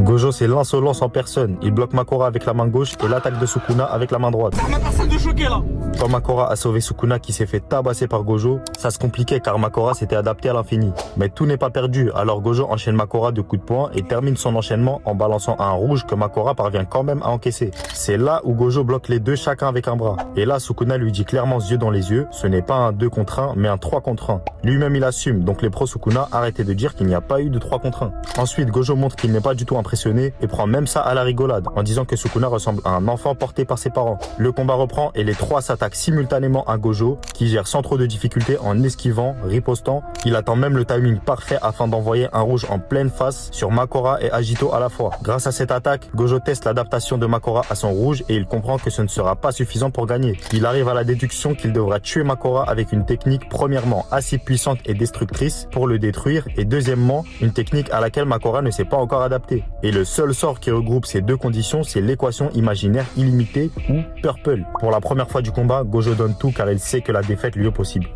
Gojo, c'est l'insolence en personne. Il bloque Makora avec la main gauche et l'attaque de Sukuna avec la main droite. Ma personne de choquer là. Quand Makora a sauvé Sukuna qui s'est fait tabasser par Gojo, ça se compliquait car Makora s'était adapté à l'infini. Mais tout n'est pas perdu, alors Gojo enchaîne Makora de coups de poing et termine son enchaînement en balançant un rouge que Makora parvient quand même à encaisser. C'est là où Gojo bloque les deux chacun avec un bras. Et là, Sukuna lui dit clairement yeux dans les yeux, ce n'est pas un 2 contre 1 mais un 3 contre 1. Lui-même il assume, donc les pros Sukuna arrêtez de dire qu'il n'y a pas eu de 3 contre 1. Ensuite, Gojo montre qu'il n'est pas du tout impressionné et prend même ça à la rigolade en disant que Sukuna ressemble à un enfant porté par ses parents. Le combat reprend et les trois s'attaquent simultanément à Gojo qui gère sans trop de difficultés en esquivant, ripostant. Il attend même le timing parfait afin d'envoyer un rouge en pleine face sur Makora et Agito à la fois. Grâce à cette attaque, Gojo teste l'adaptation de Makora à son rouge et il comprend que ce ne sera pas suffisant pour gagner. Il arrive à la déduction qu'il devra tuer Makora avec une technique premièrement assez puissante et destructrice pour le détruire et deuxièmement une technique à laquelle Makora ne s'est pas encore adapté. Et le seul sort qui regroupe ces deux conditions, c'est l'équation imaginaire illimitée ou Purple. Pour la première fois du combat, Gojo donne tout car il sait que la défaite lui est possible.